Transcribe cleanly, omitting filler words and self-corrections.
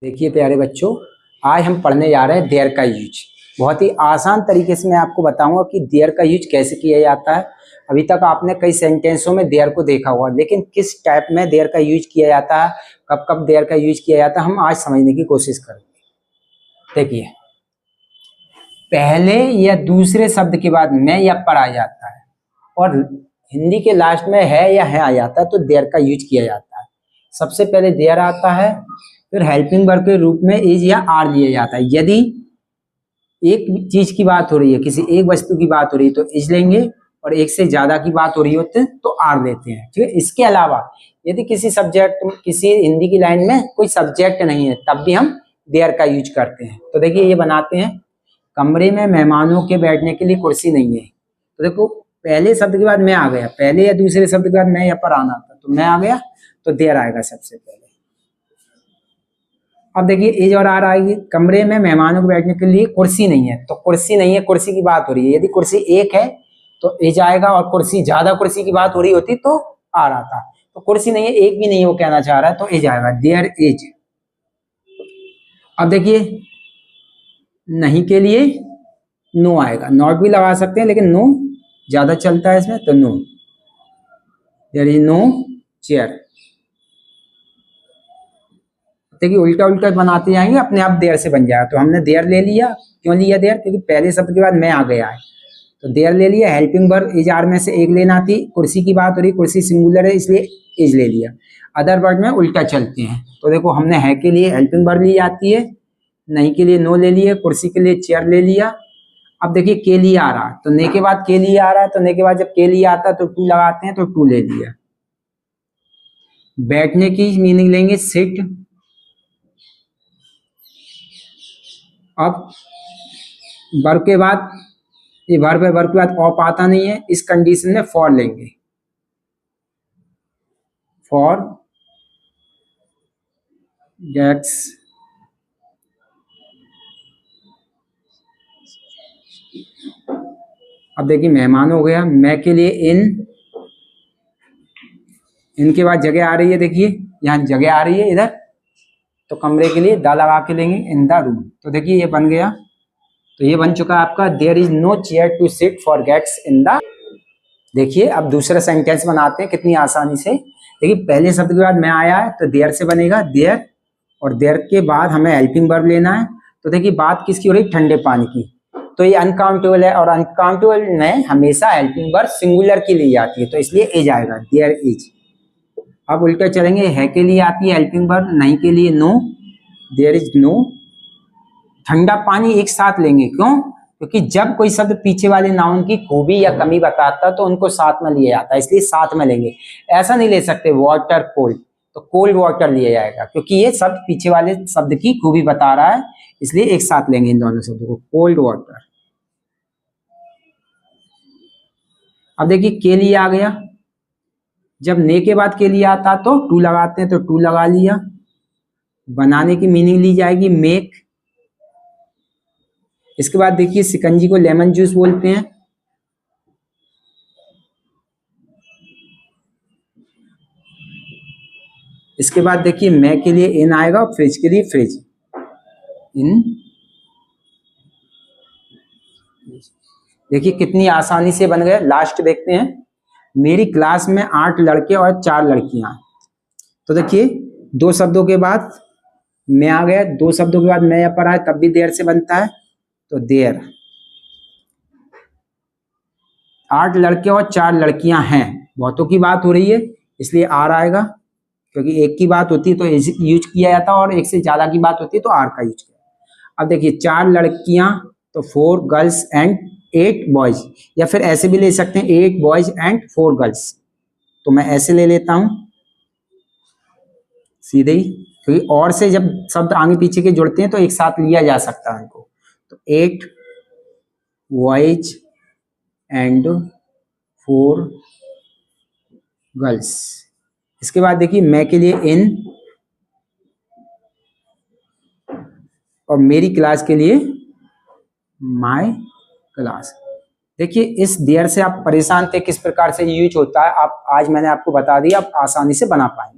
देखिए प्यारे बच्चों, आज हम पढ़ने जा रहे हैं देयर का यूज। बहुत ही आसान तरीके से मैं आपको बताऊंगा कि देयर का यूज कैसे किया जाता है। अभी तक आपने कई सेंटेंसों में देयर को देखा हुआ, लेकिन किस टाइप में देयर का यूज किया जाता है, कब कब देयर का यूज किया जाता है, हम आज समझने की कोशिश करेंगे। देखिए, पहले या दूसरे शब्द के बाद में या पर आ जाता है और हिंदी के लास्ट में है या है आ जाता है तो देयर का यूज किया जाता है। सबसे पहले देयर आता है, फिर हेल्पिंग वर्ब के रूप में इज या आर लिया जाता है। यदि एक चीज की बात हो रही है, किसी एक वस्तु की बात हो रही है तो इज लेंगे, और एक से ज्यादा की बात हो रही होती है तो आर लेते हैं। ठीक है, इसके अलावा यदि किसी सब्जेक्ट, किसी हिंदी की लाइन में कोई सब्जेक्ट नहीं है तब भी हम देयर का यूज करते हैं। तो देखिए ये बनाते हैं, कमरे में मेहमानों के बैठने के लिए कुर्सी नहीं है। तो देखो पहले शब्द के बाद मैं आ गया, पहले या दूसरे शब्द के बाद मैं या पर आना था तो मैं आ गया तो देयर आएगा सबसे पहले। अब देखिए इज और आर आएगी, कमरे में मेहमानों को बैठने के लिए कुर्सी नहीं है तो कुर्सी नहीं है, कुर्सी की बात हो रही है। यदि कुर्सी एक है तो इज आएगा, और कुर्सी ज्यादा कुर्सी की बात हो रही होती तो आर आता। तो कुर्सी नहीं है, एक भी नहीं है, वो कहना चाह रहा है तो इज आएगा, देयर इज। अब देखिए नहीं के लिए नो आएगा, नॉट भी लगा सकते हैं लेकिन नो ज्यादा चलता है इसमें, तो no, there is no chair. देखिए उल्टा उल्टा बनाते जाएंगे, अपने आप देयर से बन जाएगा। तो हमने देयर ले लिया, क्यों लिया देयर? क्योंकि पहले शब्द के बाद मैं आ गया है तो देयर ले लिया। हेल्पिंग वर्ब इज आर में से एक लेना थी, कुर्सी की बात हो रही, कुर्सी सिंगुलर है इसलिए इज ले लिया। अदर वर्ड में उल्टा चलते हैं तो देखो हमने है के लिए हेल्पिंग वर्ब ली जाती है, नहीं के लिए नो ले लिया, कुर्सी के लिए चेयर ले लिया। अब देखिए के लिए आ रहा है तो ने के बाद के लिए आ रहा है, तो ने के बाद जब के लिए आता है तो टू लगाते हैं तो टू ले लिया। बैठने की मीनिंग लेंगे सिट। अब वर्ब के बाद ये वर्ब है, वर्ब के बाद ऑफ आता नहीं है, इस कंडीशन में फॉर लेंगे, फॉर गेट्स अब देखिए मेहमान हो गया, मैं के लिए इन, इनके बाद जगह आ रही है, देखिए यहाँ जगह आ रही है इधर, तो कमरे के लिए दा लगा के लेंगे, इन द रूम। तो देखिए ये बन गया, तो ये बन चुका आपका there is no chair to sit for gates in the. देखिए अब दूसरा सेंटेंस बनाते हैं कितनी आसानी से। देखिए पहले शब्द के बाद मैं आया है तो देयर से बनेगा देयर, और देयर के बाद हमें हेल्पिंग वर्ब लेना है। तो देखिए बात किसकी हो रही? ठंडे पानी की। तो ये अनकाउंटेबल है, और अनकाउंटेबल में हमेशा हेल्पिंग वर्ब सिंगुलर की ली जाती है तो इसलिए इज आएगा, देयर इज। अब उल्टा चलेंगे, है के लिए आती है हेल्पिंग वर्ब, नहीं के लिए नो, देयर इज नो। ठंडा पानी एक साथ लेंगे, क्यों? क्योंकि जब कोई शब्द पीछे वाले नाउन की खूबी या कमी बताता तो उनको साथ में लिया जाता है, इसलिए साथ में लेंगे। ऐसा नहीं ले सकते वाटर कोल्ड, तो कोल्ड वाटर लिया जाएगा क्योंकि ये शब्द पीछे वाले शब्द की खूबी बता रहा है, इसलिए एक साथ लेंगे इन दोनों शब्दों को, कोल्ड वाटर। अब देखिए के लिए आ गया, जब ने के बाद के लिए आता तो टू लगाते हैं तो टू लगा लिया। बनाने की मीनिंग ली जाएगी मेक। इसके बाद देखिए शिकंजी को लेमन जूस बोलते हैं। इसके बाद देखिए मैं के लिए इन आएगा, और फ्रिज के लिए फ्रिज, इन। देखिए कितनी आसानी से बन गए। लास्ट देखते हैं, मेरी क्लास में 8 लड़के और 4 लड़कियां। तो देखिए दो शब्दों के बाद मैं आ गया, दो शब्दों के बाद मैं यहाँ पर आया तब भी देयर से बनता है, तो देयर। 8 लड़के और 4 लड़कियां हैं, बहुतों की बात हो रही है इसलिए आर आएगा, क्योंकि एक की बात होती है तो यूज किया जाता है, और एक से ज्यादा की बात होती है तो आर का यूज किया। अब देखिए 4 लड़कियां तो 4 गर्ल्स एंड 8 बॉयज, या फिर ऐसे भी ले सकते हैं 8 बॉयज एंड 4 गर्ल्स। तो मैं ऐसे ले लेता हूं सीधे ही, क्योंकि और से जब शब्द आगे पीछे के जुड़ते हैं तो एक साथ लिया जा सकता है इनको। तो 8 बॉयज एंड 4 गर्ल्स। इसके बाद देखिए मैं के लिए इन, और मेरी क्लास के लिए माय क्लास। देखिए इस देयर से आप परेशान थे किस प्रकार से यूज होता है, आप आज मैंने आपको बता दिया, आप आसानी से बना पाएंगे।